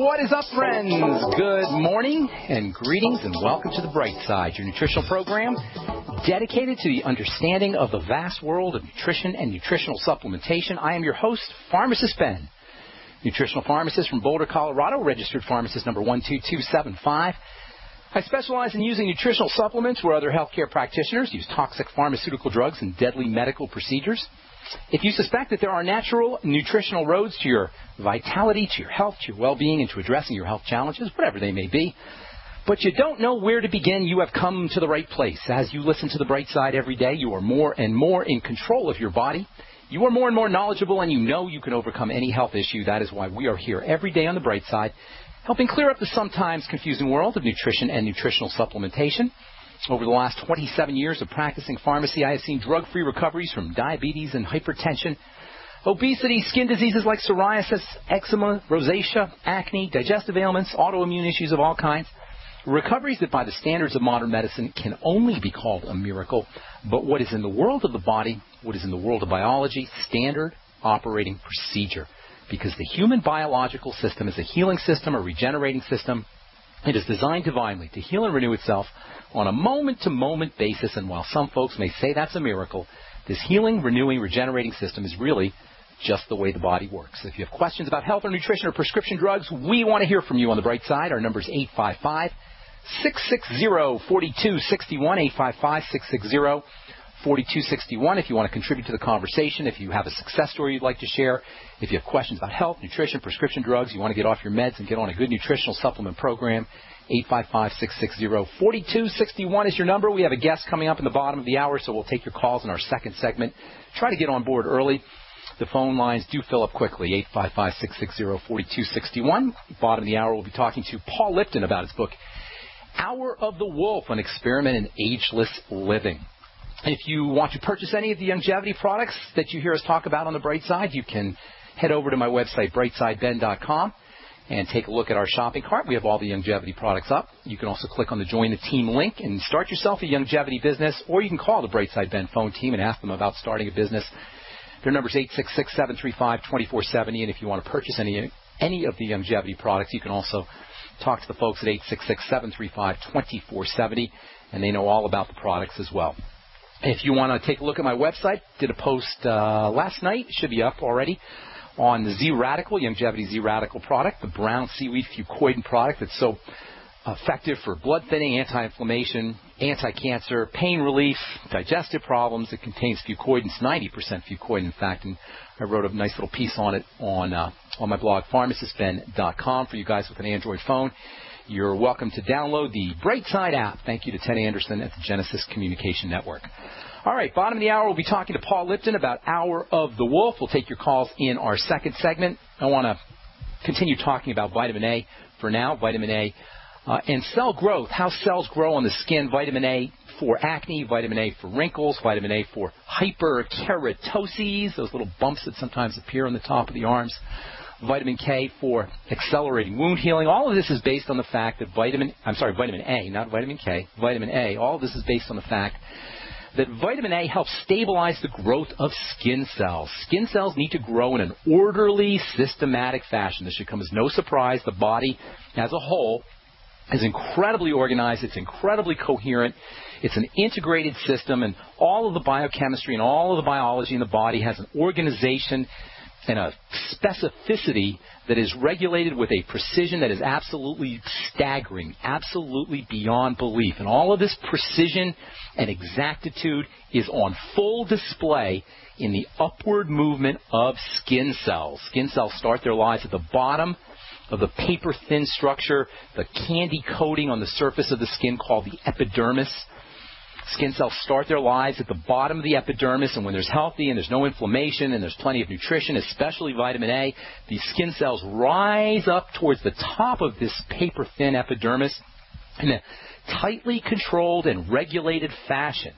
What is up, friends? Good morning and greetings and welcome to The Bright Side, your nutritional program dedicated to the understanding of the vast world of nutrition and nutritional supplementation. I am your host, Pharmacist Ben, nutritional pharmacist from Boulder, Colorado, registered pharmacist number 12275. I specialize in using nutritional supplements where other healthcare practitioners use toxic pharmaceutical drugs and deadly medical procedures. If you suspect that there are natural nutritional roads to your vitality, to your health, to your well-being, and to addressing your health challenges, whatever they may be, but you don't know where to begin, you have come to the right place. As you listen to The Bright Side every day, you are more and more in control of your body. You are more and more knowledgeable, and you know you can overcome any health issue. That is why we are here every day on The Bright Side, helping clear up the sometimes confusing world of nutrition and nutritional supplementation. Over the last 27 years of practicing pharmacy, I have seen drug-free recoveries from diabetes and hypertension, obesity, skin diseases like psoriasis, eczema, rosacea, acne, digestive ailments, autoimmune issues of all kinds. Recoveries that by the standards of modern medicine can only be called a miracle. But what is in the world of the body, what is in the world of biology, standard operating procedure. Because the human biological system is a healing system, a regenerating system. It is designed divinely to heal and renew itself on a moment-to-moment basis, and while some folks may say that's a miracle, this healing, renewing, regenerating system is really just the way the body works. If you have questions about health or nutrition or prescription drugs, we want to hear from you on The Bright Side. Our number is 855-660-4261, 855-660-4261. If you want to contribute to the conversation, if you have a success story you'd like to share, if you have questions about health, nutrition, prescription drugs, you want to get off your meds and get on a good nutritional supplement program, 855-660-4261 is your number. We have a guest coming up in the bottom of the hour, so we'll take your calls in our second segment. Try to get on board early. The phone lines do fill up quickly, 855-660-4261. Bottom of the hour, we'll be talking to Paul Lipton about his book, Hour of the Wolf, an experiment in ageless living. If you want to purchase any of the longevity products that you hear us talk about on The Bright Side, you can head over to my website, brightsideben.com, and take a look at our shopping cart. We have all the longevity products up. You can also click on the Join the Team link and start yourself a longevity business, or you can call the Bright Side Ben phone team and ask them about starting a business. Their number is 866-735-2470, and if you want to purchase any of the longevity products, you can also talk to the folks at 866-735-2470, and they know all about the products as well. If you want to take a look at my website, did a post last night, should be up already, on the Z-Radical, Longevity Z-Radical product, the brown seaweed fucoidin product that's so effective for blood thinning, anti-inflammation, anti-cancer, pain relief, digestive problems. It contains fucoidin, 90% fucoidin, in fact, and I wrote a nice little piece on it on my blog, pharmacistben.com, for you guys with an Android phone. You're welcome to download the Bright Side app. Thank you to Ted Anderson at the Genesis Communication Network. All right, bottom of the hour, we'll be talking to Paul Lipton about Hour of the Wolf. We'll take your calls in our second segment. I want to continue talking about vitamin A for now, vitamin A and cell growth, how cells grow on the skin, vitamin A for acne, vitamin A for wrinkles, vitamin A for hyperkeratoses, those little bumps that sometimes appear on the top of the arms, vitamin K for accelerating wound healing. All of this is based on the fact that vitamin A, not vitamin K, vitamin A, all of this is based on the fact that vitamin A helps stabilize the growth of skin cells. Skin cells need to grow in an orderly, systematic fashion. This should come as no surprise. The body as a whole is incredibly organized. It's incredibly coherent. It's an integrated system, and all of the biochemistry and all of the biology in the body has an organization and a specificity that is regulated with a precision that is absolutely staggering, absolutely beyond belief. And all of this precision and exactitude is on full display in the upward movement of skin cells. Skin cells start their lives at the bottom of the paper-thin structure, the candy coating on the surface of the skin called the epidermis. Skin cells start their lives at the bottom of the epidermis, and when there's healthy and there's no inflammation and there's plenty of nutrition, especially vitamin A, these skin cells rise up towards the top of this paper-thin epidermis in a tightly controlled and regulated fashion.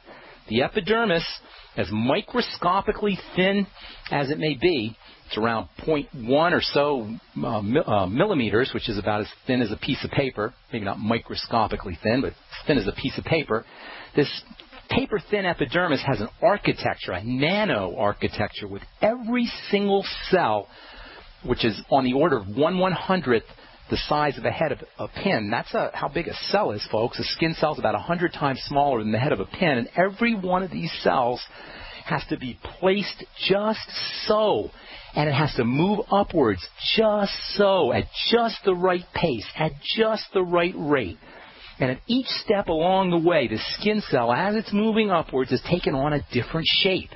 The epidermis, as microscopically thin as it may be, it's around 0.1 or so millimeters, which is about as thin as a piece of paper, maybe not microscopically thin, but thin as a piece of paper. This paper-thin epidermis has an architecture, a nano-architecture, with every single cell, which is on the order of 1/100th the size of a head of a pin. That's how big a cell is, folks. A skin cell is about 100 times smaller than the head of a pin, and every one of these cells has to be placed just so, and it has to move upwards just so, at just the right pace, at just the right rate. And at each step along the way, the skin cell, as it's moving upwards, is taking on a different shape.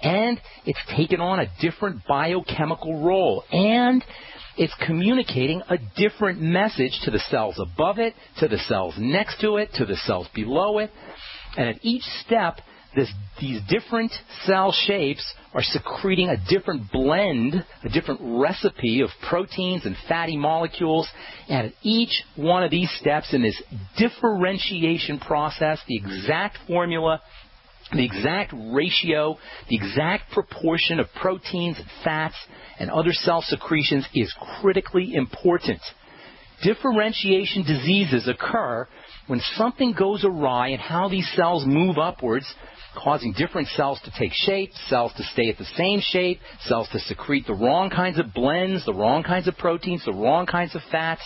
And it's taken on a different biochemical role. And it's communicating a different message to the cells above it, to the cells next to it, to the cells below it. And at each step, these different cell shapes are secreting a different blend, a different recipe of proteins and fatty molecules. And at each one of these steps in this differentiation process, the exact formula, the exact ratio, the exact proportion of proteins and fats and other cell secretions is critically important. Differentiation diseases occur when something goes awry in how these cells move upwards, causing different cells to take shape, cells to stay at the same shape, cells to secrete the wrong kinds of blends, the wrong kinds of proteins, the wrong kinds of fats.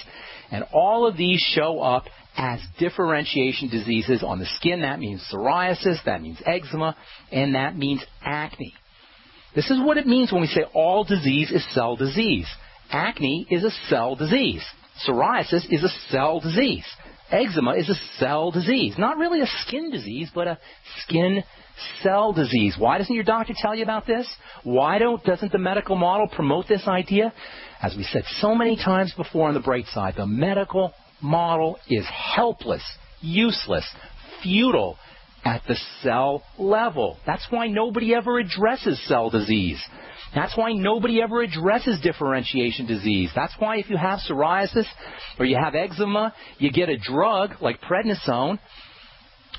And all of these show up as differentiation diseases on the skin. That means psoriasis, that means eczema, and that means acne. This is what it means when we say all disease is cell disease. Acne is a cell disease. Psoriasis is a cell disease. Eczema is a cell disease. Not really a skin disease, but a skin cell disease. Why doesn't your doctor tell you about this? Why doesn't the medical model promote this idea? As we said so many times before on the bright side, the medical model is helpless, useless, futile at the cell level. That's why nobody ever addresses cell disease. That's why nobody ever addresses differentiation disease. That's why if you have psoriasis or you have eczema, you get a drug like prednisone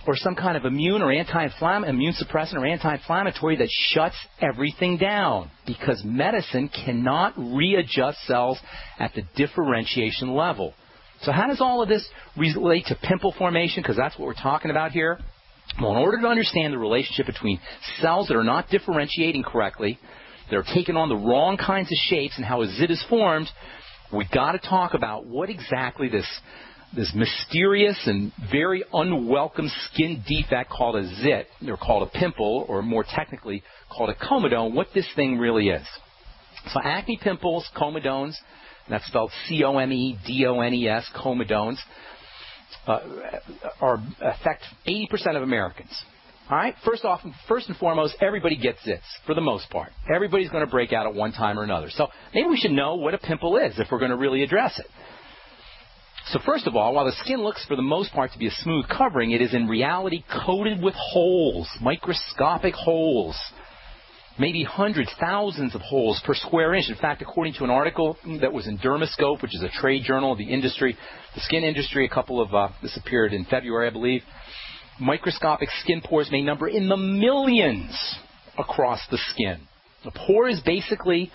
or some kind of immune suppressant or anti-inflammatory that shuts everything down, because medicine cannot readjust cells at the differentiation level. So how does all of this relate to pimple formation? Because that's what we're talking about here. Well, in order to understand the relationship between cells that are not differentiating correctly, that are taking on the wrong kinds of shapes, and how a zit is formed, we've got to talk about what exactly this mysterious and very unwelcome skin defect called a zit, or called a pimple, or more technically called a comedone, what this thing really is. So acne pimples, comedones, and that's spelled C-O-M-E-D-O-N-E-S, comedones, affect 80% of Americans. All right? First and foremost, everybody gets zits, for the most part. Everybody's going to break out at one time or another. So maybe we should know what a pimple is if we're going to really address it. So first of all, while the skin looks for the most part to be a smooth covering, it is in reality coated with holes, microscopic holes. Maybe hundreds, thousands of holes per square inch. In fact, according to an article that was in Dermoscope, which is a trade journal of the industry, the skin industry, this appeared in February, I believe, microscopic skin pores may number in the millions across the skin. A pore is basically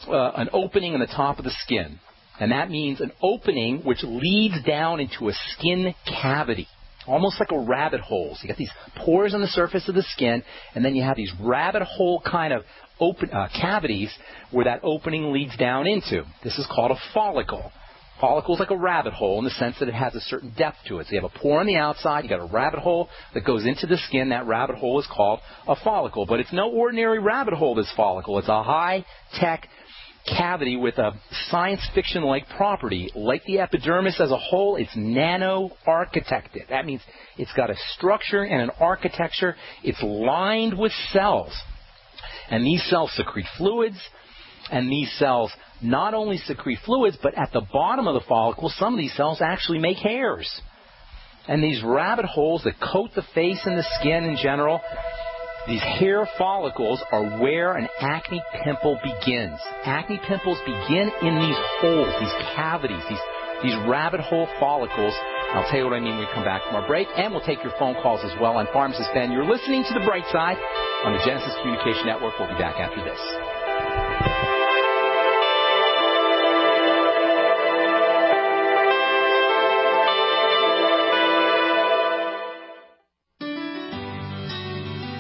an opening in the top of the skin. And that means an opening which leads down into a skin cavity, almost like a rabbit hole. So you got these pores on the surface of the skin, and then you have these rabbit hole kind of cavities where that opening leads down into. This is called a follicle. Follicle is like a rabbit hole in the sense that it has a certain depth to it. So you have a pore on the outside, you got a rabbit hole that goes into the skin. That rabbit hole is called a follicle. But it's no ordinary rabbit hole, this follicle. It's a high-tech cavity with a science fiction-like property. Like the epidermis as a whole, it's nano-architected. That means it's got a structure and an architecture. It's lined with cells. And these cells secrete fluids, and these cells not only secrete fluids, but at the bottom of the follicle, some of these cells actually make hairs. And these rabbit holes that coat the face and the skin in general, these hair follicles are where an acne pimple begins. Acne pimples begin in these holes, these cavities, these rabbit hole follicles. I'll tell you what I mean when we come back from our break, and we'll take your phone calls as well. I'm Pharmacist Ben. You're listening to The Bright Side on the Genesis Communication Network. We'll be back after this.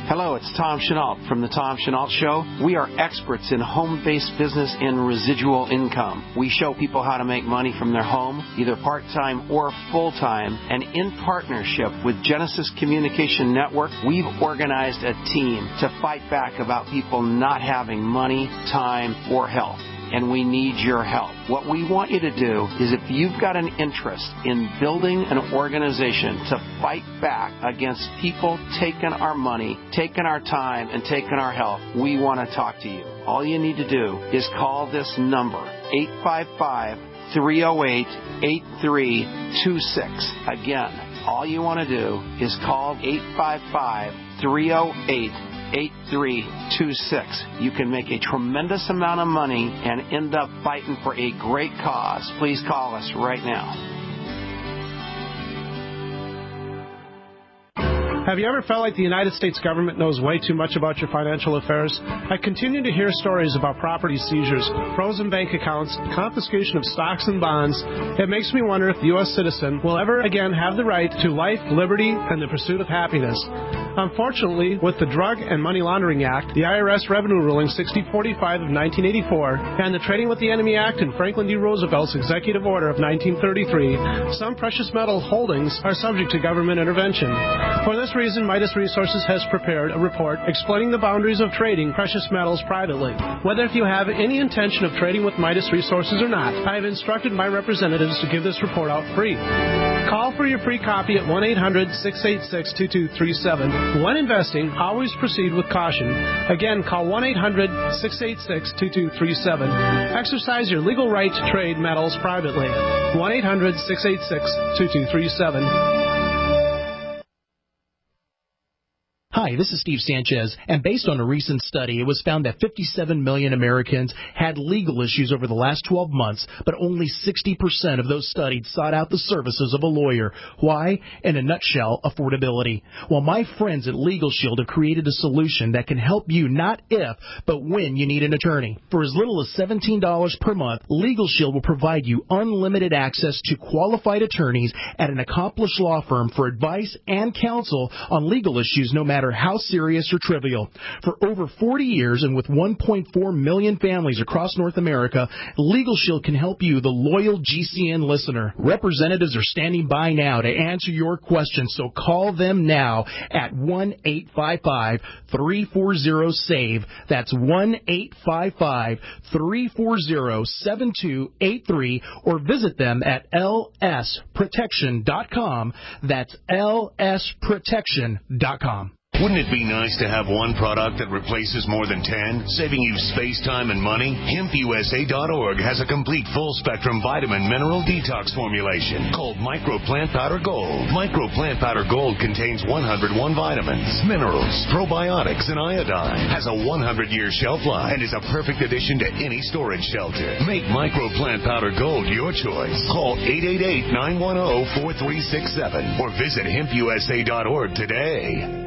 Hello, it's Tom Chenault from The Tom Chenault Show. We are experts in home-based business and residual income. We show people how to make money from their home, either part-time or full-time, and in partnership with Genesis Communication Network, we've organized a team to fight back about people not having money, time, or health. And we need your help. What we want you to do is, if you've got an interest in building an organization to fight back against people taking our money, taking our time, and taking our health, we want to talk to you. All you need to do is call this number, 855-308-8326. Again, all you want to do is call 855-308-8326. You can make a tremendous amount of money and end up fighting for a great cause. Please call us right now. Have you ever felt like the United States government knows way too much about your financial affairs? I continue to hear stories about property seizures, frozen bank accounts, confiscation of stocks and bonds. It makes me wonder if the U.S. citizen will ever again have the right to life, liberty, and the pursuit of happiness. Unfortunately, with the Drug and Money Laundering Act, the IRS Revenue Ruling 6045 of 1984, and the Trading with the Enemy Act and Franklin D. Roosevelt's Executive Order of 1933, some precious metal holdings are subject to government intervention. For this reason, Midas Resources has prepared a report explaining the boundaries of trading precious metals privately. Whether if you have any intention of trading with Midas Resources or not, I have instructed my representatives to give this report out free. Call for your free copy at 1-800-686-2237. When investing, always proceed with caution. Again, call 1-800-686-2237. Exercise your legal right to trade metals privately. 1-800-686-2237. Hi, this is Steve Sanchez, and based on a recent study, it was found that 57 million Americans had legal issues over the last 12 months, but only 60% of those studied sought out the services of a lawyer. Why? In a nutshell, affordability. Well, my friends at Legal Shield have created a solution that can help you not if, but when you need an attorney. For as little as $17 per month, Legal Shield will provide you unlimited access to qualified attorneys at an accomplished law firm for advice and counsel on legal issues, no matter how serious or trivial. For over 40 years and with 1.4 million families across North America, Legal Shield can help you, the loyal GCN listener. Representatives are standing by now to answer your questions, so call them now at 1-855-340-SAVE. That's 1-855-340-7283, or visit them at lsprotection.com. That's lsprotection.com. Wouldn't it be nice to have one product that replaces more than 10, saving you space, time, and money? HempUSA.org has a complete full-spectrum vitamin mineral detox formulation called Micro Plant Powder Gold. Micro Plant Powder Gold contains 101 vitamins, minerals, probiotics, and iodine. Has a 100-year shelf life and is a perfect addition to any storage shelter. Make Micro Plant Powder Gold your choice. Call 888-910-4367 or visit HempUSA.org today.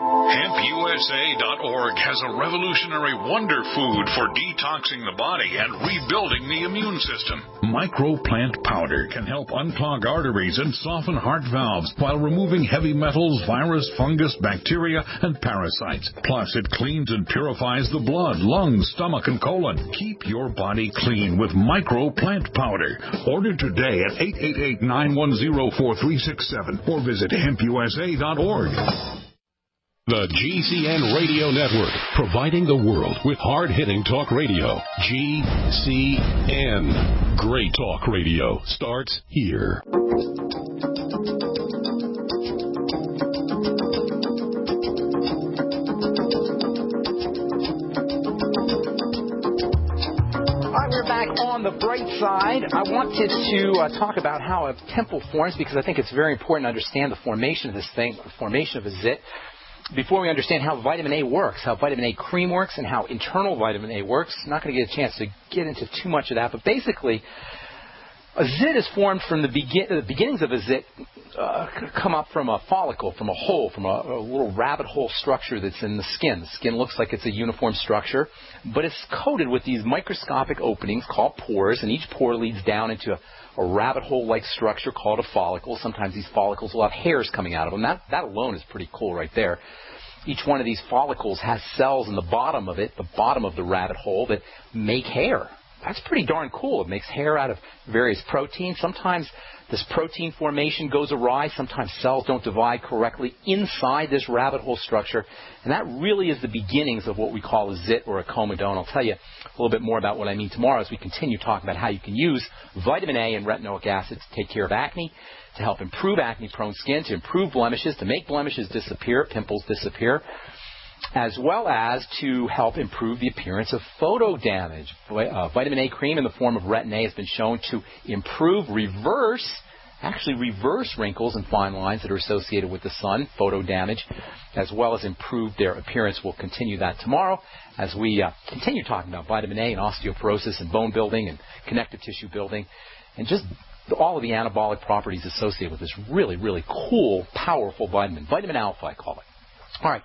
HempUSA.org has a revolutionary wonder food for detoxing the body and rebuilding the immune system. Microplant powder can help unclog arteries and soften heart valves while removing heavy metals, virus, fungus, bacteria, and parasites. Plus, it cleans and purifies the blood, lungs, stomach, and colon. Keep your body clean with Microplant powder. Order today at 888-910-4367 or visit HempUSA.org. The GCN Radio Network, providing the world with hard-hitting talk radio. GCN. Great talk radio starts here. We're back on the bright side. I wanted to talk about how a temple forms, because I think it's very important to understand the formation of this thing, the formation of a zit, before we understand how vitamin A works, how vitamin A cream works, and how internal vitamin A works. I'm not going to get a chance to get into too much of that, but basically, a zit is formed from the beginnings of a zit come up from a follicle, from a hole, from a little rabbit hole structure that's in the skin. The skin looks like it's a uniform structure, but it's coated with these microscopic openings called pores, and each pore leads down into a rabbit hole-like structure called a follicle. Sometimes these follicles will have hairs coming out of them. That alone is pretty cool right there. Each one of these follicles has cells in the bottom of it, the bottom of the rabbit hole, that make hair. That's pretty darn cool. It makes hair out of various proteins. Sometimes this protein formation goes awry. Sometimes cells don't divide correctly inside this rabbit hole structure. And that really is the beginnings of what we call a zit or a comedone. I'll tell you a little bit more about what I mean tomorrow as we continue talking about how you can use vitamin A and retinoic acid to take care of acne, to help improve acne-prone skin, to improve blemishes, to make blemishes disappear, pimples disappear, as well as to help improve the appearance of photo damage. Vitamin A cream in the form of Retin A has been shown to improve, reverse wrinkles and fine lines that are associated with the sun, photo damage, as well as improve their appearance. We'll continue that tomorrow as we continue talking about vitamin A and osteoporosis and bone building and connective tissue building and just all of the anabolic properties associated with this really, really cool, powerful vitamin. Vitamin Alpha, I call it. All right,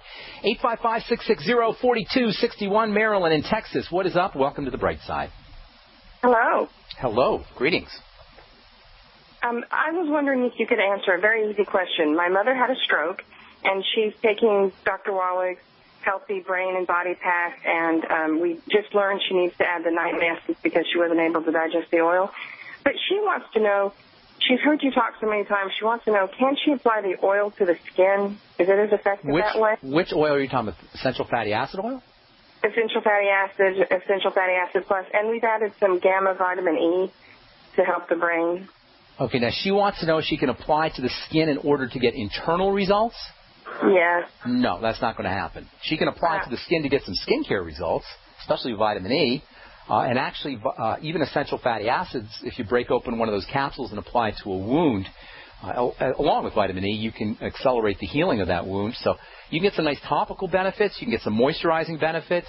855-660-4261, Maryland in Texas. What is up? Welcome to the bright side. Hello. Hello. Greetings. I was wondering if you could answer a very easy question. My mother had a stroke, and she's taking Dr. Wallig's Healthy Brain and Body Pack, and we just learned she needs to add the night masses because she wasn't able to digest the oil. But she wants to know, she's heard you talk so many times, she wants to know, can she apply the oil to the skin? Is it as effective that way? Which oil are you talking about? Essential fatty acid oil? Essential fatty acid plus, and we've added some gamma vitamin E to help the brain. Okay, now she wants to know if she can apply to the skin in order to get internal results? Yes. No, that's not going to happen. She can apply to the skin to get some skincare results, especially vitamin E. And actually, even essential fatty acids, if you break open one of those capsules and apply it to a wound, along with vitamin E, you can accelerate the healing of that wound. So you can get some nice topical benefits. You can get some moisturizing benefits,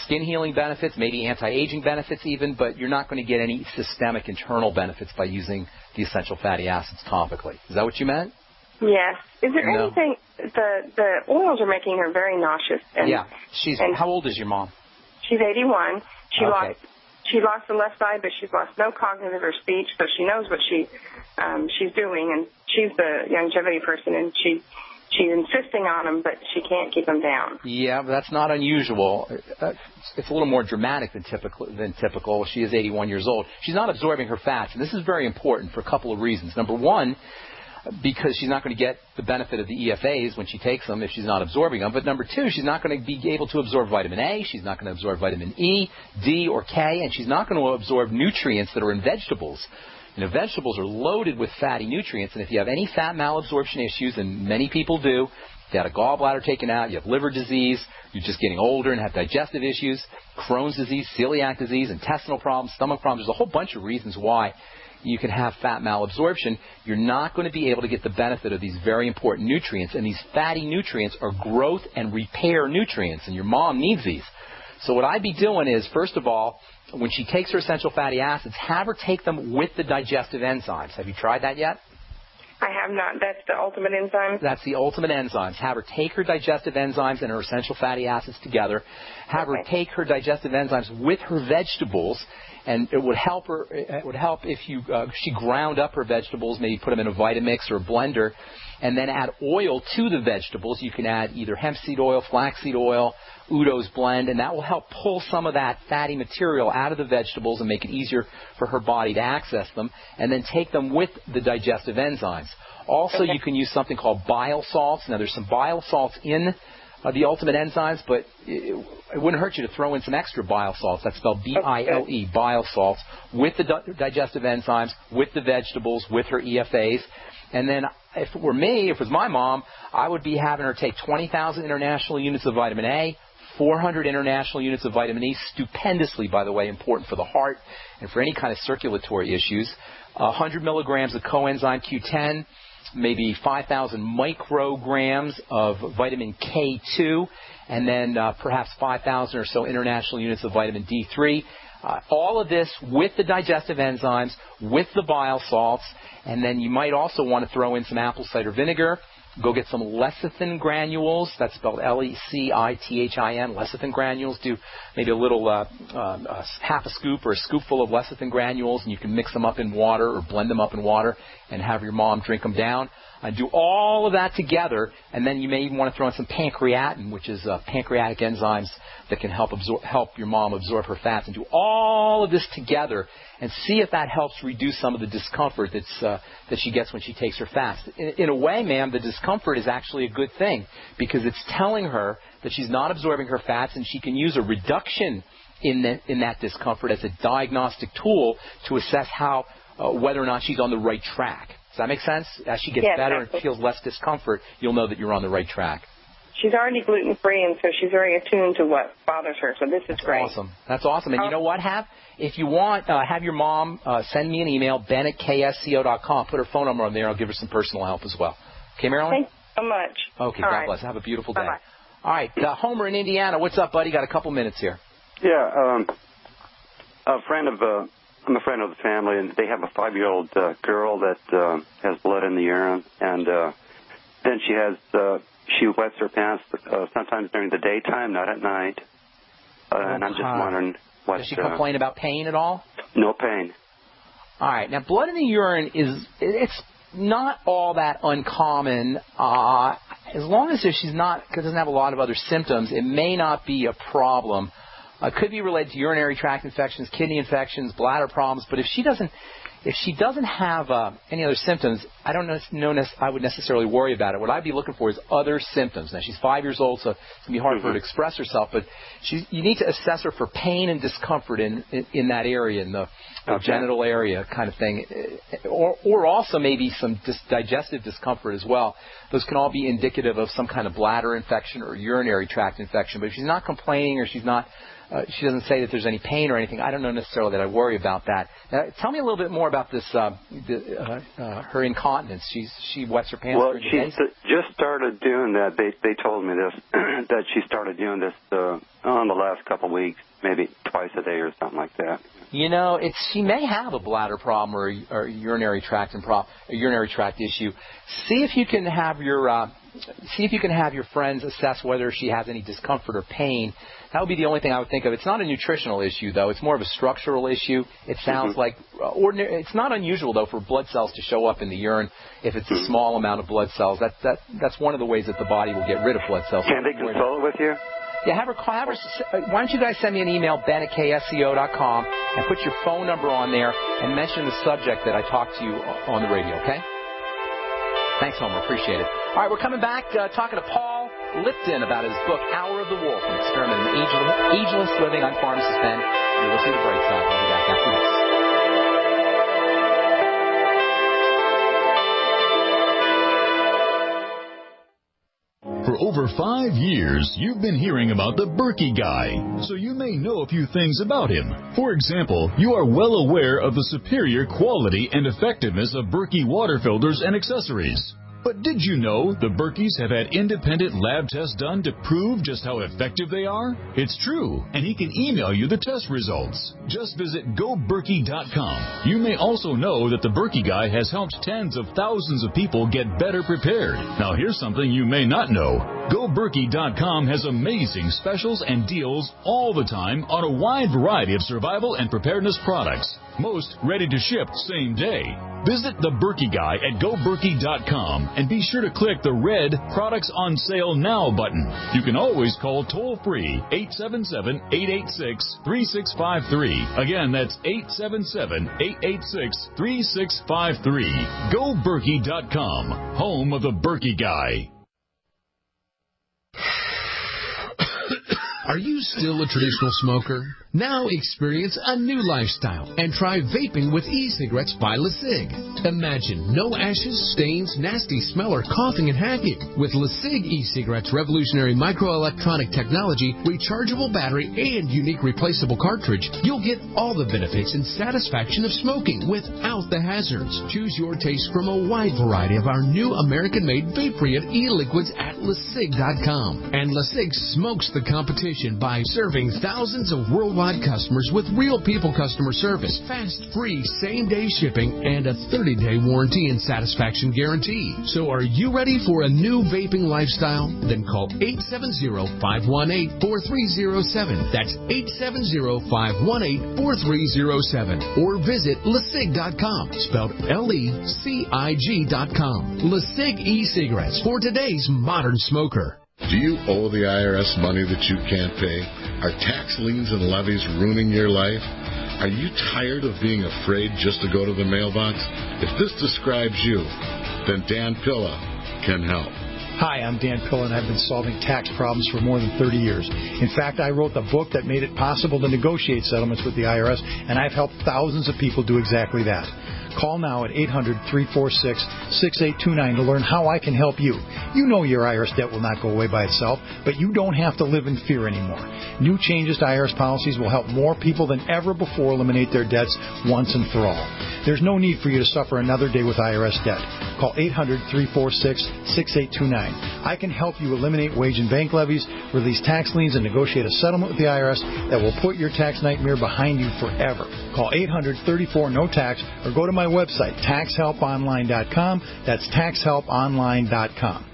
skin healing benefits, maybe anti-aging benefits even, but you're not going to get any systemic internal benefits by using the essential fatty acids topically. Is that what you meant? Yes. Is there anything, the oils are making her very nauseous. Yeah. How old is your mom? She's 81. She lost the left eye, but she's lost no cognitive or speech, so she knows what she's doing, and she's the longevity person, and she's insisting on them, but she can't keep them down. Yeah, but that's not unusual. It's a little more dramatic than typical. She is 81 years old. She's not absorbing her fats, and this is very important for a couple of reasons. Number one, because she's not going to get the benefit of the EFAs when she takes them if she's not absorbing them. But number two, she's not going to be able to absorb vitamin A, she's not going to absorb vitamin E, D, or K, and she's not going to absorb nutrients that are in vegetables. Vegetables are loaded with fatty nutrients, and if you have any fat malabsorption issues, and many people do, if you had a gallbladder taken out, you have liver disease, you're just getting older and have digestive issues, Crohn's disease, celiac disease, intestinal problems, stomach problems, there's a whole bunch of reasons why you can have fat malabsorption. You're not going to be able to get the benefit of these very important nutrients, and these fatty nutrients are growth and repair nutrients, and your mom needs these. So what I'd be doing is, first of all, when she takes her essential fatty acids, have her take them with the digestive enzymes. Have you tried that yet? I have not. That's the ultimate enzymes? That's the ultimate enzymes. Have her take her digestive enzymes and her essential fatty acids together. Have her take her digestive enzymes with her vegetables, and it would help her. It would help if she ground up her vegetables, maybe put them in a Vitamix or a blender, and then add oil to the vegetables. You can add either hemp seed oil, flaxseed oil, Udo's blend, and that will help pull some of that fatty material out of the vegetables and make it easier for her body to access them, and then take them with the digestive enzymes. Also, you can use something called bile salts. Now, there's some bile salts in the ultimate enzymes, but it wouldn't hurt you to throw in some extra bile salts. That's spelled B-I-L-E, bile salts, with the digestive enzymes, with the vegetables, with her EFAs. And then if it were me, if it was my mom, I would be having her take 20,000 international units of vitamin A, 400 international units of vitamin E, stupendously, by the way, important for the heart and for any kind of circulatory issues, 100 milligrams of coenzyme Q10, maybe 5,000 micrograms of vitamin K2, and then perhaps 5,000 or so international units of vitamin D3. All of this with the digestive enzymes, with the bile salts, and then you might also want to throw in some apple cider vinegar. Go get some lecithin granules. That's spelled L-E-C-I-T-H-I-N, lecithin granules. Do maybe a little half a scoop or a scoopful of lecithin granules, and you can mix them up in water or blend them up in water and have your mom drink them down. Do all of that together, and then you may even want to throw in some pancreatin, which is pancreatic enzymes that can help your mom absorb her fats. And do all of this together and see if that helps reduce some of the discomfort that she gets when she takes her fast. In a way, ma'am, the discomfort is actually a good thing because it's telling her that she's not absorbing her fats, and she can use a reduction in that discomfort as a diagnostic tool to assess whether or not she's on the right track. Does that make sense? As she gets better and feels less discomfort, you'll know that you're on the right track. She's already gluten-free, and so she's very attuned to what bothers her, so this is great. Awesome. That's awesome. And you know what, if you want, have your mom send me an email, ben@ksco.com. Put her phone number on there. I'll give her some personal help as well. Okay, Marilyn? Thank you so much. Okay, God bless. Have a beautiful day. Bye-bye. All right, Homer in Indiana. What's up, buddy? Got a couple minutes here. Yeah, I'm a friend of the family, and they have a 5-year-old girl that has blood in the urine, and then she wets her pants sometimes during the daytime, not at night. And I'm just wondering what. Does she complain about pain at all? No pain. All right. Now, blood in the urine it's not all that uncommon. As long as she doesn't have a lot of other symptoms, it may not be a problem. It could be related to urinary tract infections, kidney infections, bladder problems. But if she doesn't have any other symptoms, I don't know I would necessarily worry about it. What I'd be looking for is other symptoms. Now, she's 5 years old, so it's going to be hard for her to express herself. But you need to assess her for pain and discomfort in that area, in the genital area kind of thing. Or also maybe some digestive discomfort as well. Those can all be indicative of some kind of bladder infection or urinary tract infection. But if she's not complaining or she doesn't say that there's any pain or anything, I don't know necessarily that I worry about that. Now, tell me a little bit more about this, her incontinence. She wets her pants. Well, she just started doing that. They told me this, that she started doing this in the last couple of weeks, maybe twice a day or something like that. You know, she may have a bladder problem or a urinary tract issue. See if you can have your friends assess whether she has any discomfort or pain. That would be the only thing I would think of. It's not a nutritional issue, though. It's more of a structural issue. It sounds like ordinary. It's not unusual, though, for blood cells to show up in the urine if it's a small amount of blood cells. That's one of the ways that the body will get rid of blood cells. Can they consult with you? Yeah, have her. Why don't you guys send me an email, ben@ksco.com, and put your phone number on there and mention the subject that I talked to you on the radio, okay? Thanks, Homer. Appreciate it. All right, we're coming back talking to Paul Lipton about his book, Hour of the Wolf, an experiment in ageless living. I'm Pharmacist Ben. You're listening to Brightside. We'll be back after this. For over 5 years, you've been hearing about the Berkey Guy, so you may know a few things about him. For example, you are well aware of the superior quality and effectiveness of Berkey water filters and accessories. But did you know the Berkeys have had independent lab tests done to prove just how effective they are? It's true, and he can email you the test results. Just visit GoBerkey.com. You may also know that the Berkey Guy has helped tens of thousands of people get better prepared. Now here's something you may not know. GoBerkey.com has amazing specials and deals all the time on a wide variety of survival and preparedness products. Most ready to ship same day. Visit the Berkey Guy at GoBerkey.com and be sure to click the red Products on Sale Now button. You can always call toll-free 877-886-3653. Again, that's 877-886-3653. GoBerkey.com, home of the Berkey Guy. Are you still a traditional smoker? Now experience a new lifestyle and try vaping with e-cigarettes by LeSig. Imagine no ashes, stains, nasty smell, or coughing and hacking. With LeSig e-cigarettes' revolutionary microelectronic technology, rechargeable battery, and unique replaceable cartridge, you'll get all the benefits and satisfaction of smoking without the hazards. Choose your taste from a wide variety of our new American-made vape-free e-liquids at LeSig.com. And LeSig smokes the competition. reputation by serving thousands of worldwide customers with real people customer service, fast, free, same-day shipping, and a 30-day warranty and satisfaction guarantee. So are you ready for a new vaping lifestyle? Then call 870-518-4307. That's 870-518-4307. Or visit LeSig.com, spelled LECIG.com. LeSig e-cigarettes for today's modern smoker. Do you owe the IRS money that you can't pay? Are tax liens and levies ruining your life? Are you tired of being afraid just to go to the mailbox? If this describes you, then Dan Pilla can help. Hi, I'm Dan Pilla, and I've been solving tax problems for more than 30 years. In fact, I wrote the book that made it possible to negotiate settlements with the IRS, and I've helped thousands of people do exactly that. Call now at 800-346-6829 to learn how I can help you. You know your IRS debt will not go away by itself, but you don't have to live in fear anymore. New changes to IRS policies will help more people than ever before eliminate their debts once and for all. There's no need for you to suffer another day with IRS debt. Call 800-346-6829. I can help you eliminate wage and bank levies, release tax liens, and negotiate a settlement with the IRS that will put your tax nightmare behind you forever. Call 800-34-NO-TAX or go to my website, taxhelponline.com. That's taxhelponline.com.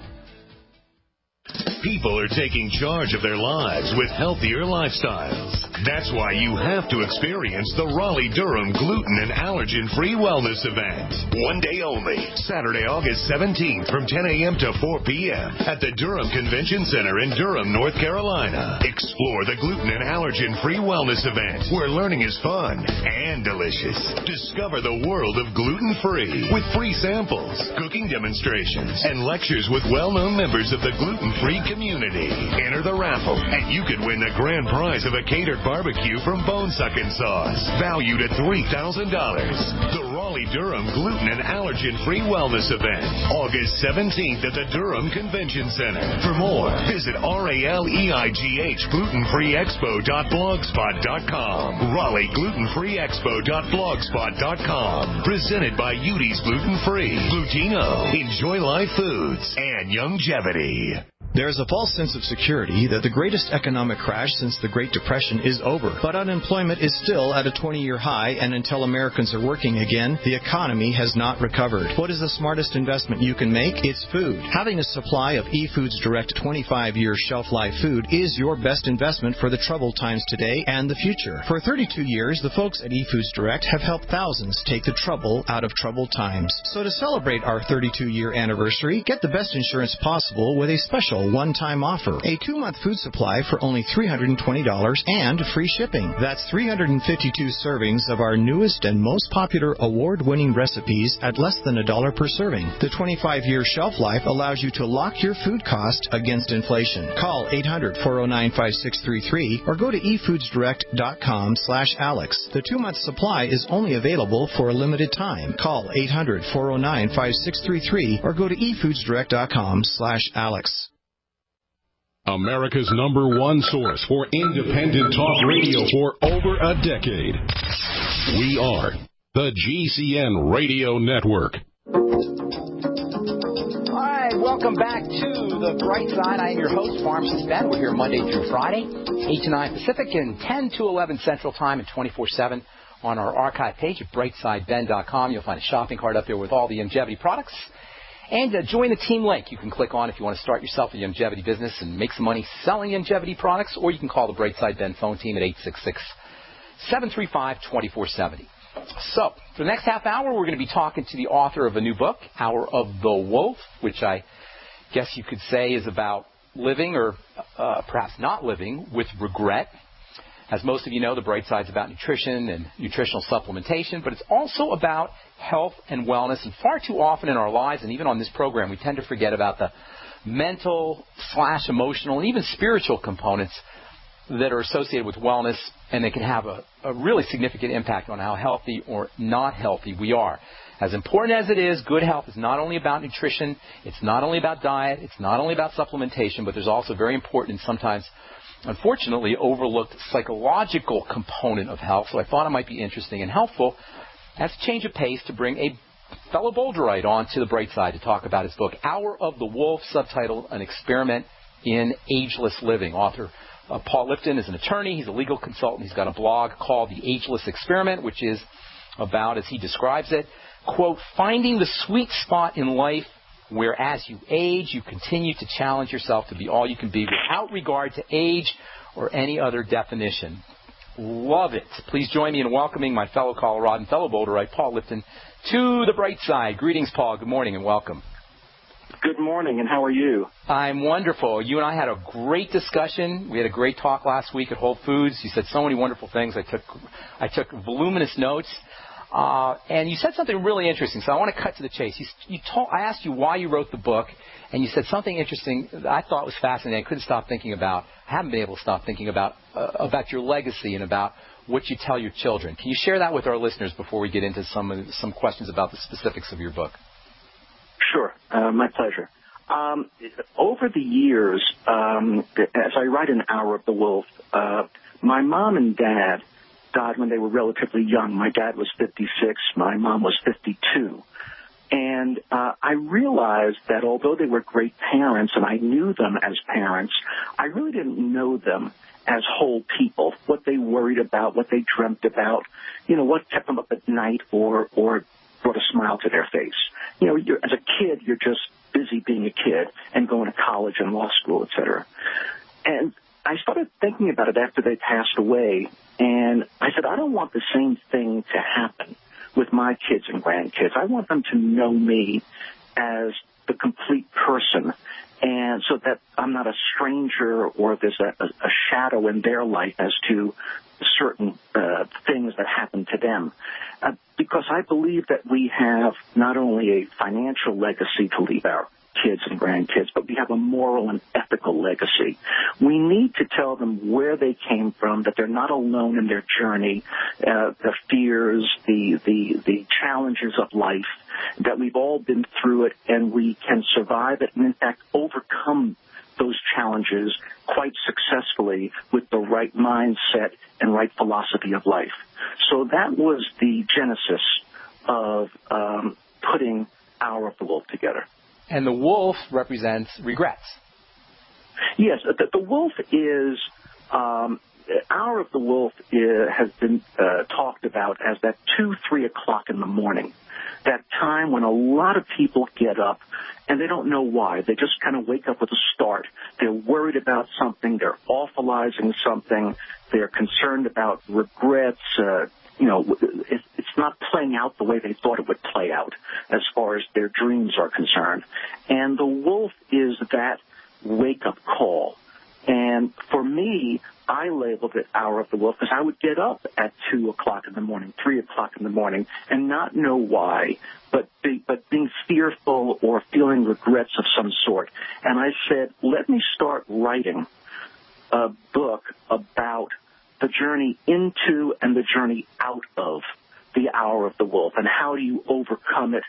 People are taking charge of their lives with healthier lifestyles. That's why you have to experience the Raleigh-Durham Gluten and Allergen-Free Wellness Event. One day only, Saturday, August 17th from 10 a.m. to 4 p.m. at the Durham Convention Center in Durham, North Carolina. Explore the Gluten and Allergen-Free Wellness Event, where learning is fun and delicious. Discover the world of gluten-free with free samples, cooking demonstrations, and lectures with well-known members of the gluten-free community. Enter the raffle, and you could win the grand prize of a catered barbecue from Bone Suckin' Sauce, valued at $3,000. The Raleigh-Durham Gluten and Allergen-Free Wellness Event, August 17th at the Durham Convention Center. For more, visit RALEIGHGlutenfreeexpo.blogspot.com. RaleighGlutenFreeExpo.blogspot.com. Presented by Udi's Gluten Free, Glutino, Enjoy Life Foods, and Youngevity. There is a false sense of security that the greatest economic crash since the Great Depression is over. But unemployment is still at a 20-year high, and until Americans are working again, the economy has not recovered. What is the smartest investment you can make? It's food. Having a supply of eFoods Direct 25-year shelf-life food is your best investment for the troubled times today and the future. For 32 years, the folks at eFoods Direct have helped thousands take the trouble out of troubled times. So to celebrate our 32-year anniversary, get the best insurance possible with a special one-time offer. A 2-month food supply for only $320 and free shipping. That's 352 servings of our newest and most popular award-winning recipes at less than $1 per serving. The 25-year shelf life allows you to lock your food cost against inflation. Call 800-409-5633 or go to efoodsdirect.com/Alex. The 2-month supply is only available for a limited time. Call 800-409-5633 or go to efoodsdirect.com/Alex. America's #1 source for independent talk radio for over a decade. We are the GCN Radio Network. All right, welcome back to The Bright Side. I am your host, Pharmacist Ben. We're here Monday through Friday, 8 to 9 Pacific and 10 to 11 Central Time and 24/7 on our archive page at brightsideben.com. You'll find a shopping cart up there with all the Youngevity products. And join the team link you can click on if you want to start yourself a Youngevity business and make some money selling Youngevity products, or you can call the Brightside Ben phone team at 866-735-2470. So, for the next half hour, we're going to be talking to the author of a new book, Hour of the Wolf, which I guess you could say is about living, or perhaps not living, with regret. As most of you know, the Bright Side's about nutrition and nutritional supplementation, but it's also about health and wellness. And far too often in our lives, and even on this program, we tend to forget about the mental/emotional and even spiritual components that are associated with wellness, and they can have a really significant impact on how healthy or not healthy we are. As important as it is, good health is not only about nutrition, it's not only about diet, it's not only about supplementation, but there's also very important and sometimes, unfortunately, overlooked psychological component of health. So I thought it might be interesting and helpful as a change of pace to bring a fellow Boulderite on to the Bright Side to talk about his book, Hour of the Wolf, subtitled An Experiment in Ageless Living. Author Paul Lipton is an attorney. He's a legal consultant. He's got a blog called The Ageless Experiment, which is about, as he describes it, quote, finding the sweet spot in life where as you age, you continue to challenge yourself to be all you can be without regard to age or any other definition. Love it. Please join me in welcoming my fellow Coloradan, fellow Boulderite, Paul Lipton, to the bright side. Greetings, Paul. Good morning and welcome. Good morning, and how are you? I'm wonderful. You and I had a great discussion. We had a great talk last week at Whole Foods. You said so many wonderful things. I took voluminous notes. And you said something really interesting, so I want to cut to the chase. I asked you why you wrote the book, and you said something interesting that I thought was fascinating. I couldn't stop thinking about. I haven't been able to stop thinking about your legacy and about what you tell your children. Can you share that with our listeners before we get into some questions about the specifics of your book? Sure, my pleasure. Over the years, as I write in Hour of the Wolf, my mom and dad died when they were relatively young. My dad was 56, my mom was 52. And I realized that although they were great parents and I knew them as parents, I really didn't know them as whole people, what they worried about, what they dreamt about, what kept them up at night or brought a smile to their face. As a kid, you're just busy being a kid and going to college and law school, et cetera. And I started thinking about it after they passed away, and I said, I don't want the same thing to happen with my kids and grandkids. I want them to know me as the complete person, and so that I'm not a stranger or there's a shadow in their life as to certain things that happen to them. Because I believe that we have not only a financial legacy to leave our kids and grandkids, but we have a moral and ethical legacy. We need to tell them where they came from, that they're not alone in their journey, the fears, the challenges of life, that we've all been through it and we can survive it and, in fact, overcome those challenges quite successfully with the right mindset and right philosophy of life. So that was the genesis of putting Hour of the Wolf together. And the wolf represents regrets. Yes, the wolf is, Hour of the Wolf has been talked about as that 2-3 o'clock in the morning, that time when a lot of people get up and they don't know why. They just kind of wake up with a start. They're worried about something. They're awfulizing something. They're concerned about regrets. It's not playing out the way they thought it would play out as far as their dreams are concerned. And the wolf is that wake-up call. And for me, I labeled it Hour of the Wolf because I would get up at 2 o'clock in the morning, 3 o'clock in the morning, and not know why, but being fearful or feeling regrets of some sort. And I said, let me start writing a book about the journey into and the journey out of the Hour of the Wolf, and how do you overcome it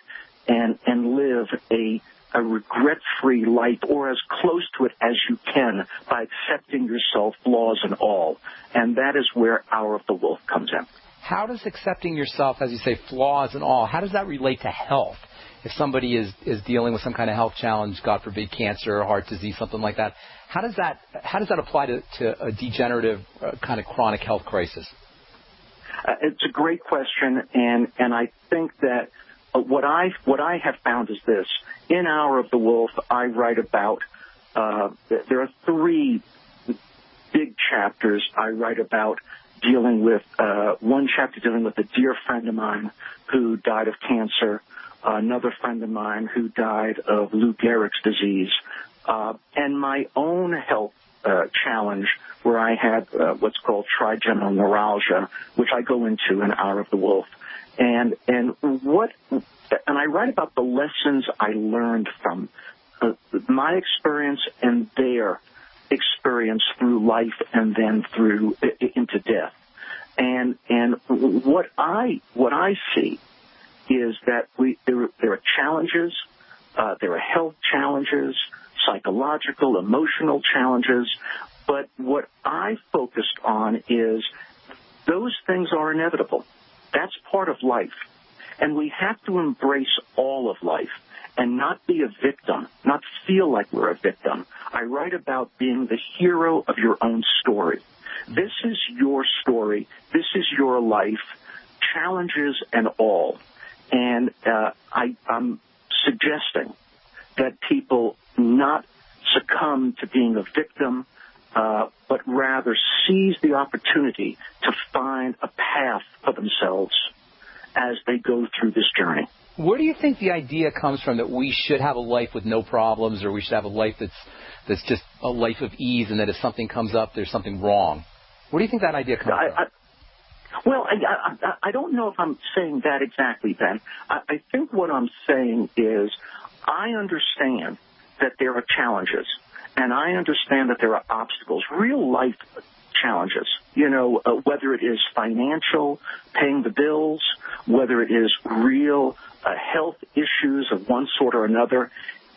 and live a regret-free life, or as close to it as you can, by accepting yourself, flaws and all. And that is where Hour of the Wolf comes in. How does accepting yourself, as you say, flaws and all, how does that relate to health? If somebody is dealing with some kind of health challenge, God forbid cancer, heart disease, something like that, how does that apply to a degenerative kind of chronic health crisis? It's a great question, and I think that what I have found is this. In Hour of the Wolf, I write about, there are 3 big chapters I write about dealing with, one chapter dealing with a dear friend of mine who died of cancer, another friend of mine who died of Lou Gehrig's disease, and my own health challenge where I had what's called trigeminal neuralgia, which I go into in Hour of the Wolf. And I write about the lessons I learned from my experience and their experience through life and then through into death. And what I see is that there are challenges, there are health challenges, psychological, emotional challenges, but what I focused on is those things are inevitable. That's part of life. And we have to embrace all of life. and not be a victim, not feel like we're a victim. I write about being the hero of your own story. This is your story. This is your life, challenges and all. And I'm suggesting that people not succumb to being a victim, but rather seize the opportunity to find a path for themselves as they go through this journey. Where do you think the idea comes from that we should have a life with no problems, or we should have a life that's just a life of ease, and that if something comes up, there's something wrong? Where do you think that idea comes from? I don't know if I'm saying that exactly, Ben. I think what I'm saying is I understand that there are challenges, and I understand that there are obstacles, real life challenges, whether it is financial, paying the bills, whether it is real health issues of one sort or another,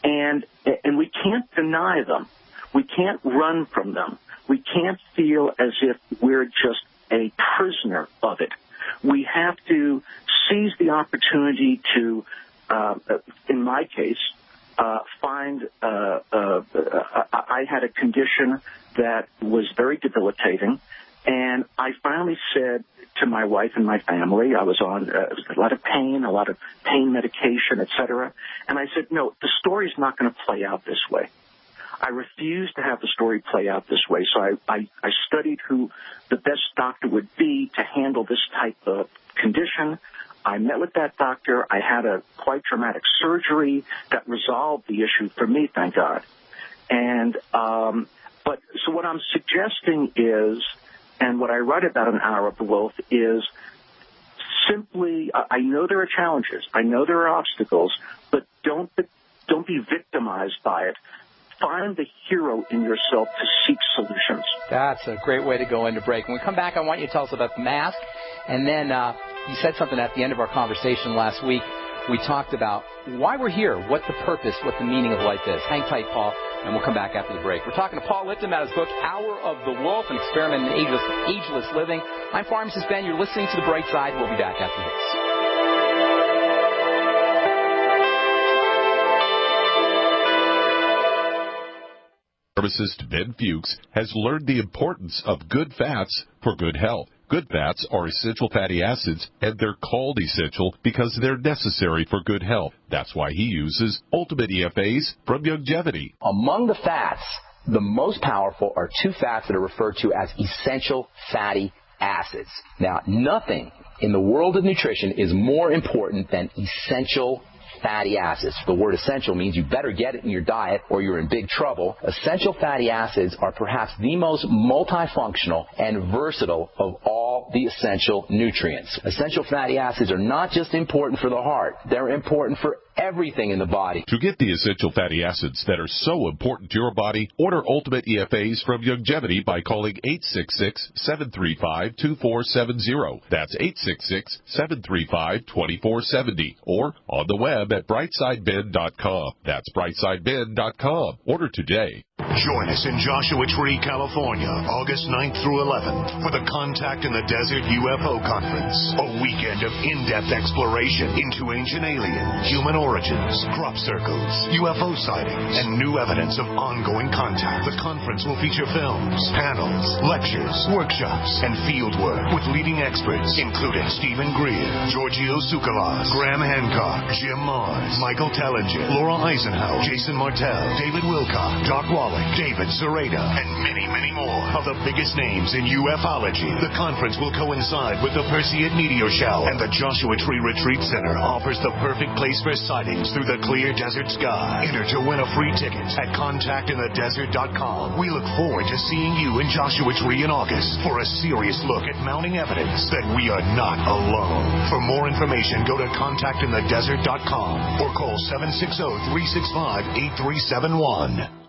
and we can't deny them. We can't run from them. We can't feel as if we're just a prisoner of it. We have to seize the opportunity to, in my case, find I had a condition that was very debilitating, and I finally said to my wife and my family, I was on a lot of pain medication, etc., and I said, no, the story's not going to play out this way. I refused to have the story play out this way, so I studied who the best doctor would be to handle this type of condition. I met with that doctor. I had a quite traumatic surgery that resolved the issue for me, thank God. And so what I'm suggesting is, and what I write about in Hour of the Wolf is simply, I know there are challenges, I know there are obstacles, but don't be victimized by it. Find the hero in yourself to seek solutions. That's a great way to go into break. When we come back, I want you to tell us about the mask. And then you said something at the end of our conversation last week. We talked about why we're here, what the purpose, what the meaning of life is. Hang tight, Paul, and we'll come back after the break. We're talking to Paul Lipton about his book, Hour of the Wolf, an experiment in ageless living. I'm Pharmacist Ben. You're listening to The Bright Side. We'll be back after this. Pharmacist Ben Fuchs has learned the importance of good fats for good health. Good fats are essential fatty acids, and they're called essential because they're necessary for good health. That's why he uses Ultimate EFAs from Longevity. Among the fats, the most powerful are two fats that are referred to as essential fatty acids. Now, nothing in the world of nutrition is more important than essential fatty acids. The word essential means you better get it in your diet or you're in big trouble. Essential fatty acids are perhaps the most multifunctional and versatile of all the essential nutrients. Essential fatty acids are not just important for the heart. They're important for everything in the body. To get the essential fatty acids that are so important to your body, order Ultimate EFAs from Longevity by calling 866-735-2470. That's 866-735-2470. Or on the web at brightsideben.com. That's brightsideben.com. Order today. Join us in Joshua Tree, California, August 9th through 11th for the Contact in the Desert UFO Conference, a weekend of in-depth exploration into ancient aliens, human origins, crop circles, UFO sightings, and new evidence of ongoing contact. The conference will feature films, panels, lectures, workshops, and field work with leading experts, including Stephen Greer, Giorgio Tsoukalos, Graham Hancock, Jim Mars, Michael Tellinger, Laura Eisenhower, Jason Martell, David Wilcock, Doc Wallach, David Zareda, and many, many more of the biggest names in ufology. The conference will coincide with the Perseid Meteor Shower, and the Joshua Tree Retreat Center offers the perfect place for sightings through the clear desert sky. Enter to win a free ticket at contactinthedesert.com. We look forward to seeing you in Joshua Tree in August for a serious look at mounting evidence that we are not alone. For more information, go to contactinthedesert.com or call 760-365-8371.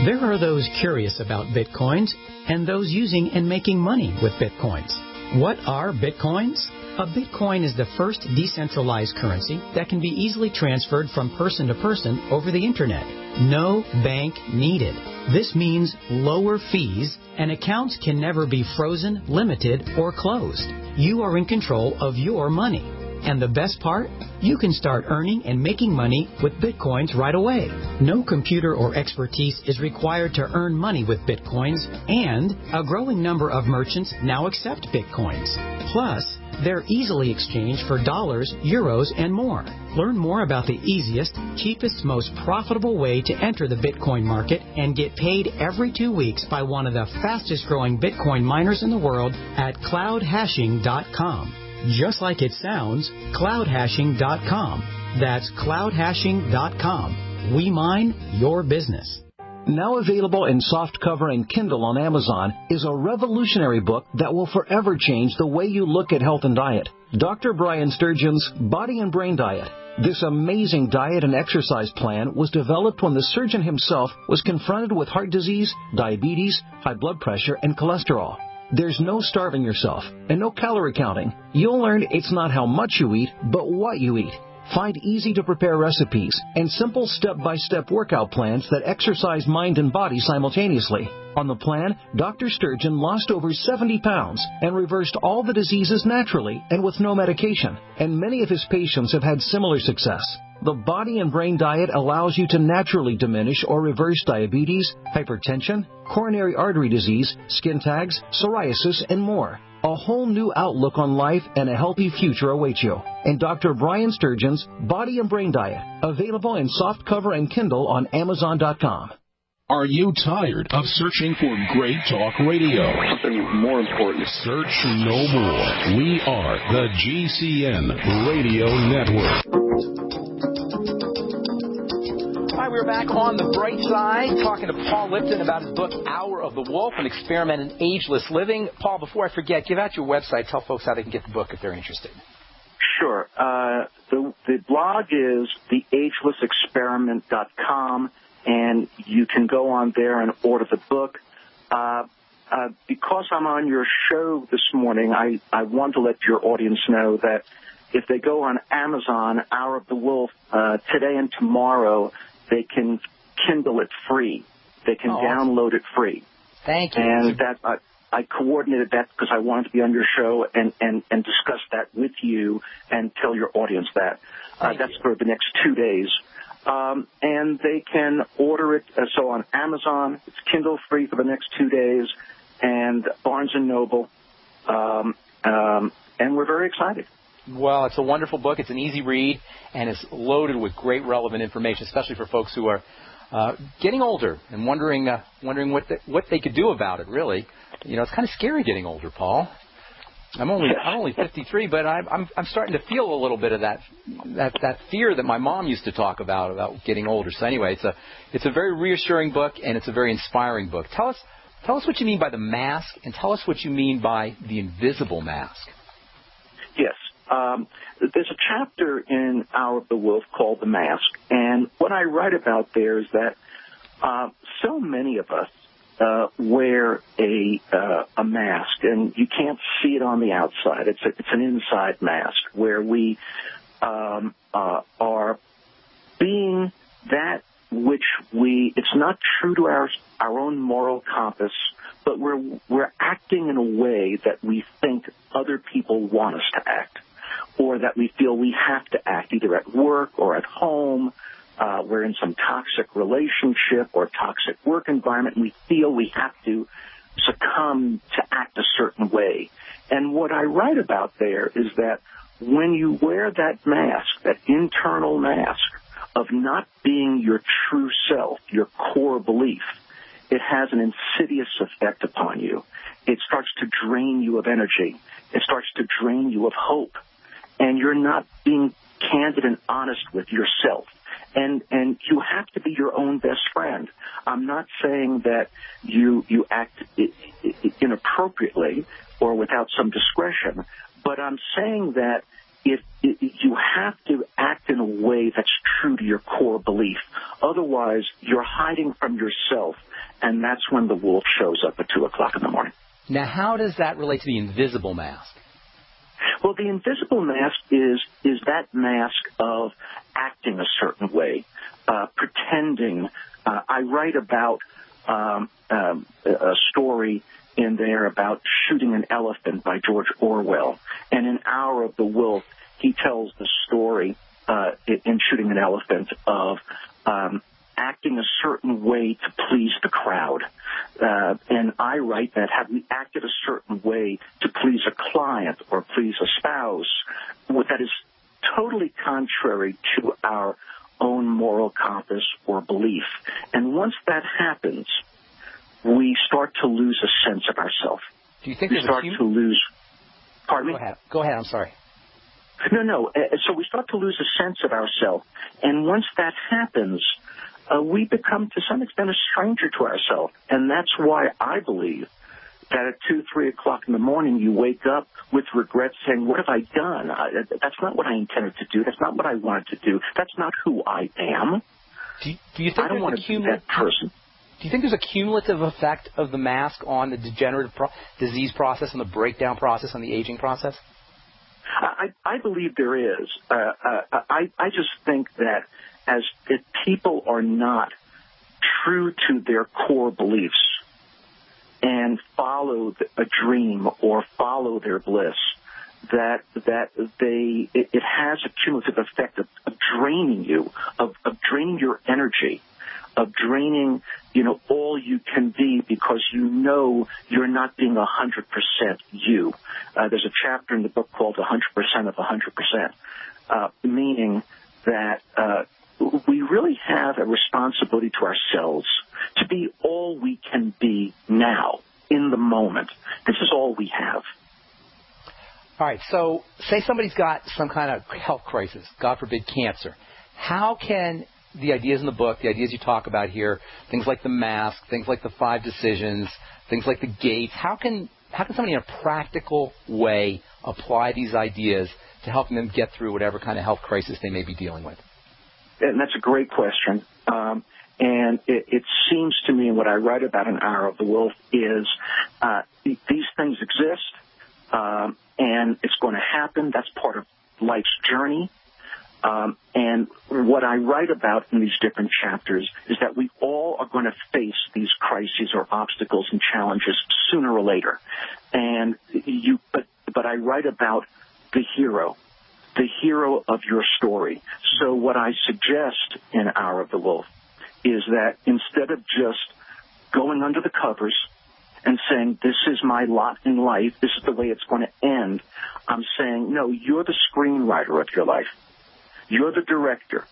There are those curious about Bitcoins and those using and making money with Bitcoins. What are Bitcoins? A Bitcoin is the first decentralized currency that can be easily transferred from person to person over the Internet. No bank needed. This means lower fees, and accounts can never be frozen, limited, or closed. You are in control of your money. And the best part? You can start earning and making money with Bitcoins right away. No computer or expertise is required to earn money with Bitcoins, and a growing number of merchants now accept Bitcoins. Plus, they're easily exchanged for dollars, euros, and more. Learn more about the easiest, cheapest, most profitable way to enter the Bitcoin market and get paid every 2 weeks by one of the fastest growing Bitcoin miners in the world at cloudhashing.com. Just like it sounds, cloudhashing.com. That's cloudhashing.com. We mine your business. Now available in softcover and Kindle on Amazon is a revolutionary book that will forever change the way you look at health and diet. Dr. Brian Sturgeon's Body and Brain Diet. This amazing diet and exercise plan was developed when the surgeon himself was confronted with heart disease, diabetes, high blood pressure, and cholesterol. There's no starving yourself and no calorie counting. You'll learn it's not how much you eat, but what you eat. Find easy-to-prepare recipes and simple step-by-step workout plans that exercise mind and body simultaneously. On the plan, Dr. Sturgeon lost over 70 pounds and reversed all the diseases naturally and with no medication. And many of his patients have had similar success. The Body and Brain Diet allows you to naturally diminish or reverse diabetes, hypertension, coronary artery disease, skin tags, psoriasis, and more. A whole new outlook on life and a healthy future awaits you. And Dr. Brian Sturgeon's Body and Brain Diet, available in softcover and Kindle on Amazon.com. Are you tired of searching for great talk radio? Something more important. Search no more. We are the GCN Radio Network. Hi, we're back on the bright side, talking to Paul Lipton about his book, Hour of the Wolf, an experiment in ageless living. Paul, before I forget, give out your website. Tell folks how they can get the book if they're interested. Sure. The blog is theagelessexperiment.com, and you can go on there and order the book. Because I'm on your show this morning, I want to let your audience know that if they go on Amazon, Hour of the Wolf, today and tomorrow, they can Kindle it free. They can download it free. Thank you. And that I coordinated that because I wanted to be on your show and discuss that with you and tell your audience that. That's for the next 2 days. And they can order it. So on Amazon, it's Kindle free for the next 2 days, and Barnes & Noble. And we're very excited. Well, it's a wonderful book. It's an easy read, and it's loaded with great relevant information, especially for folks who are getting older and wondering what they could do about it, really. You know, it's kind of scary getting older, Paul. I'm only 53, but I'm starting to feel a little bit of that fear that my mom used to talk about getting older. So anyway, it's a very reassuring book, and it's a very inspiring book. Tell us what you mean by the mask, and tell us what you mean by the invisible mask. Yes. There's a chapter in Hour of the Wolf called The Mask, and what I write about there is that so many of us wear a mask, and you can't see it on the outside. It's an inside mask where we are being that which it's not true to our own moral compass, but we're acting in a way that we think other people want us to act, or that we feel we have to act either at work or at home. We're in some toxic relationship or toxic work environment, and we feel we have to succumb to act a certain way. And what I write about there is that when you wear that mask, that internal mask of not being your true self, your core belief, it has an insidious effect upon you. It starts to drain you of energy. It starts to drain you of hope. And you're not being candid and honest with yourself. And you have to be your own best friend. I'm not saying that you act inappropriately or without some discretion, but I'm saying that if you have to act in a way that's true to your core belief. Otherwise, you're hiding from yourself, and that's when the wolf shows up at 2 o'clock in the morning. Now, how does that relate to the invisible mask? Well, the invisible mask is that mask of acting a certain way, pretending. I write about a story in there about Shooting an Elephant by George Orwell. And in Hour of the Wolf, he tells the story in Shooting an Elephant of acting a certain way to please the crowd. And I write that had we acted a certain way to please a client or please a spouse, that is totally contrary to our own moral compass or belief. And once that happens, we start to lose a sense of ourselves. Do you think we start to lose... Pardon me? Go ahead. I'm sorry. No. So we start to lose a sense of ourselves. And once that happens, we become, to some extent, a stranger to ourselves. And that's why I believe that at 2, 3 o'clock in the morning, you wake up with regret saying, what have I done? That's not what I intended to do. That's not what I wanted to do. That's not who I am. Do you think I don't want to be that person. Do you think there's a cumulative effect of the mask on the degenerative disease process and the breakdown process and the aging process? I believe there is. I just think that if people are not true to their core beliefs and follow a dream or follow their bliss, that it has a cumulative effect of draining you, of draining your energy, of draining, all you can be because you're not being 100% you. There's a chapter in the book called 100% of 100%, meaning that we really have a responsibility to ourselves to be all we can be now, in the moment. This is all we have. All right, so say somebody's got some kind of health crisis, God forbid cancer. How can the ideas in the book, the ideas you talk about here, things like the mask, things like the 5 decisions, things like the gates, how can somebody in a practical way apply these ideas to helping them get through whatever kind of health crisis they may be dealing with? And that's a great question. And it seems to me, and what I write about in Hour of the Wolf is these things exist, and it's going to happen. That's part of life's journey. And what I write about in these different chapters is that we all are going to face these crises or obstacles and challenges sooner or later. And but I write about the hero of your story. So what I suggest in Hour of the Wolf is that instead of just going under the covers and saying, this is my lot in life, this is the way it's going to end, I'm saying, no, you're the screenwriter of your life. You're the director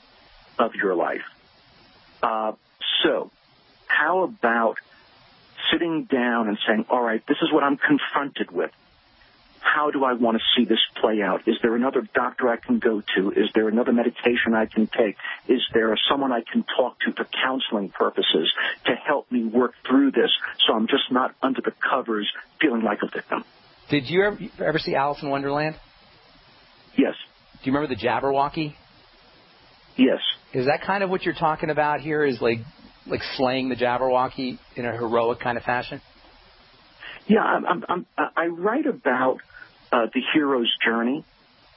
of your life. So how about sitting down and saying, all right, this is what I'm confronted with. How do I want to see this play out? Is there another doctor I can go to? Is there another medication I can take? Is there someone I can talk to for counseling purposes to help me work through this so I'm just not under the covers feeling like a victim? Did you ever see Alice in Wonderland? Yes. Do you remember the Jabberwocky? Yes. Is that kind of what you're talking about here, is like slaying the Jabberwocky in a heroic kind of fashion? Yeah, I write about the hero's journey,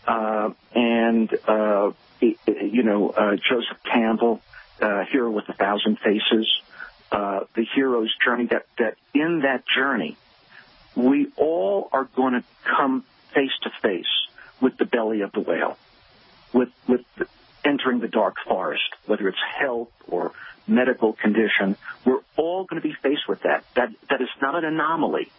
and Joseph Campbell, Hero with 1,000 Faces, the hero's journey. That in that journey, we all are going to come face to face with the belly of the whale, with entering the dark forest, whether it's health or medical condition. We're all going to be faced with that. That is not an anomaly.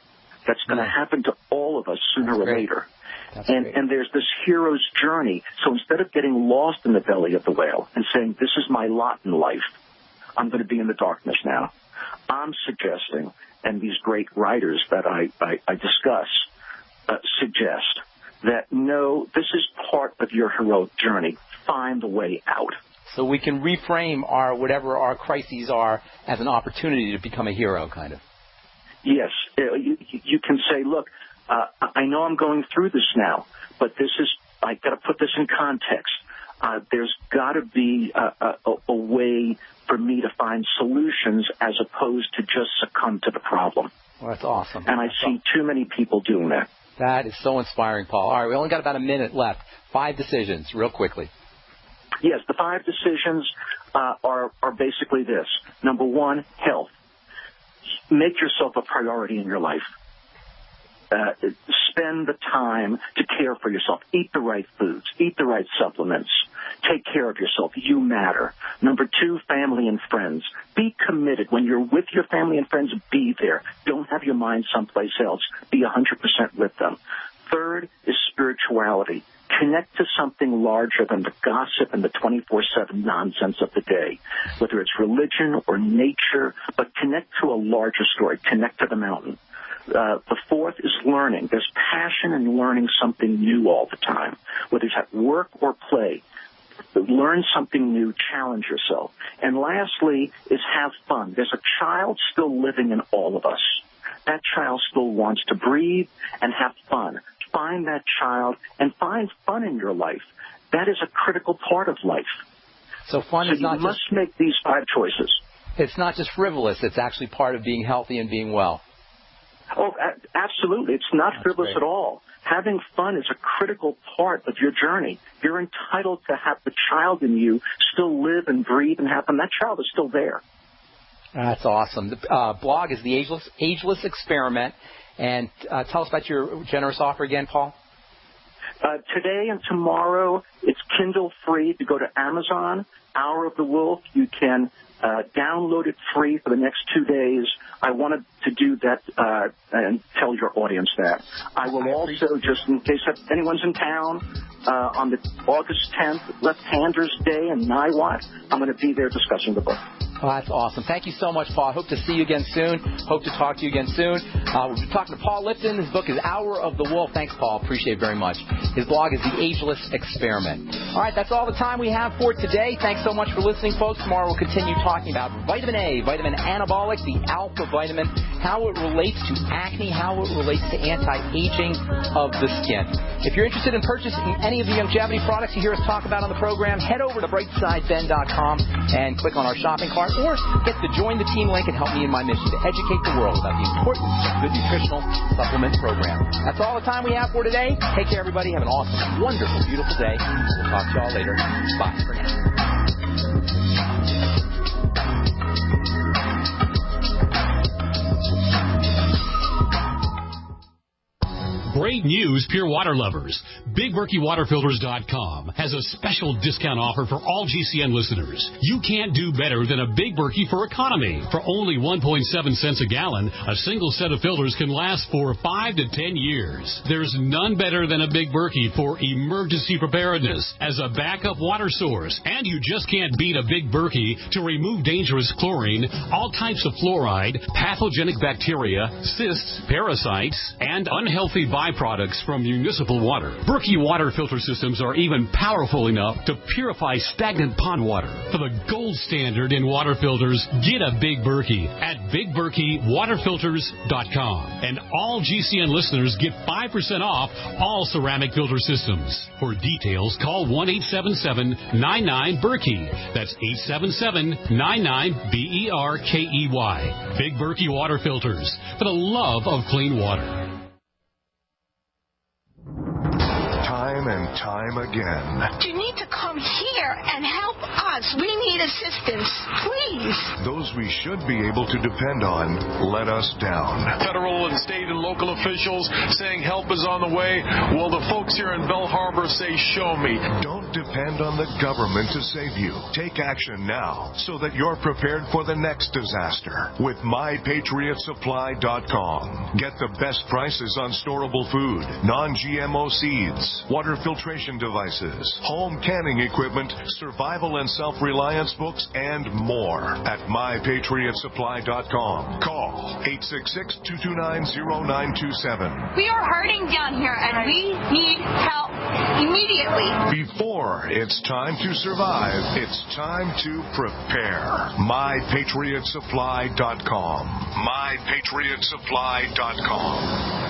That's going to happen to all of us sooner or later. And there's this hero's journey. So instead of getting lost in the belly of the whale and saying, this is my lot in life, I'm going to be in the darkness now, I'm suggesting, and these great writers that I discuss suggest, that no, this is part of your heroic journey. Find the way out. So we can reframe whatever our crises are as an opportunity to become a hero, kind of. Yes. You can say, look, I know I'm going through this now, but I got to put this in context. There's got to be a way for me to find solutions as opposed to just succumb to the problem. Well, that's awesome. And I see too many people doing that. That is so inspiring, Paul. All right, we only got about a minute left. 5 decisions, real quickly. Yes, the 5 decisions are basically this. Number 1, health. Make yourself a priority in your life. spend the time to care for yourself. Eat the right foods. Eat the right supplements. Take care of yourself. You matter. Number 2, family and friends. Be committed. When you're with your family and friends, be there. Don't have your mind someplace else. Be 100% with them. Third is spirituality. Connect to something larger than the gossip and the 24/7 nonsense of the day, whether it's religion or nature, but connect to a larger story. Connect to the mountain. The fourth is learning. There's passion in learning something new all the time, whether it's at work or play. Learn something new, challenge yourself. And lastly is have fun. There's a child still living in all of us. That child still wants to breathe and have fun. Find that child and find fun in your life. That is a critical part of life. So fun is not you must make these 5 choices. It's not just frivolous. It's actually part of being healthy and being well. Oh, absolutely. It's not frivolous at all. Having fun is a critical part of your journey. You're entitled to have the child in you still live and breathe and have fun. That child is still there. That's awesome. The blog is the Ageless Experiment. And tell us about your generous offer again, Paul. Today and tomorrow, it's Kindle free. If you go to Amazon, Hour of the Wolf, you can download it free for the next 2 days. I wanted to do that and tell your audience that. I will also, just in case anyone's in town, on the August 10th, Left-Handers Day in Niwot, I'm going to be there discussing the book. Oh, that's awesome. Thank you so much, Paul. Hope to see you again soon. Hope to talk to you again soon. We'll be talking to Paul Lipton. His book is Hour of the Wolf. Thanks, Paul. Appreciate it very much. His blog is The Ageless Experiment. All right, that's all the time we have for today. Thanks so much for listening, folks. Tomorrow we'll continue talking about vitamin A, vitamin anabolic, the alpha vitamin, how it relates to acne, how it relates to anti-aging of the skin. If you're interested in purchasing any of the longevity products you hear us talk about on the program, head over to brightsideben.com and click on our shopping cart, or get the Join the Team link and help me in my mission to educate the world about the importance of good nutritional supplement program. That's all the time we have for today. Take care, everybody. Have an awesome, wonderful, beautiful day. We'll talk to y'all later. Bye for now. Great news, pure water lovers. BigBerkeyWaterFilters.com has a special discount offer for all GCN listeners. You can't do better than a Big Berkey for economy. For only 1.7 cents a gallon, a single set of filters can last for 5 to 10 years. There's none better than a Big Berkey for emergency preparedness as a backup water source. And you just can't beat a Big Berkey to remove dangerous chlorine, all types of fluoride, pathogenic bacteria, cysts, parasites, and unhealthy byproducts from municipal water. Berkey water filter systems are even powerful enough to purify stagnant pond water. For the gold standard in water filters, get a Big Berkey at BigBerkeyWaterFilters.com. And all GCN listeners get 5% off all ceramic filter systems. For details, call 1-877-99-BERKEY. That's 877-99-BERKEY. Big Berkey Water Filters, for the love of clean water. Time and time again. You need to come here and help us. We need assistance, please. Those we should be able to depend on let us down. Federal and state and local officials saying help is on the way. Well, the folks here in Bell Harbor say, show me. Don't depend on the government to save you. Take action now so that you're prepared for the next disaster with MyPatriotSupply.com. Get the best prices on storable food, non-GMO seeds, water filtration devices, home canning equipment, survival and self-reliance books, and more at MyPatriotSupply.com. Call 866-229-0927. We are hurting down here, and we need help immediately. Before it's time to survive, it's time to prepare. MyPatriotSupply.com. MyPatriotSupply.com.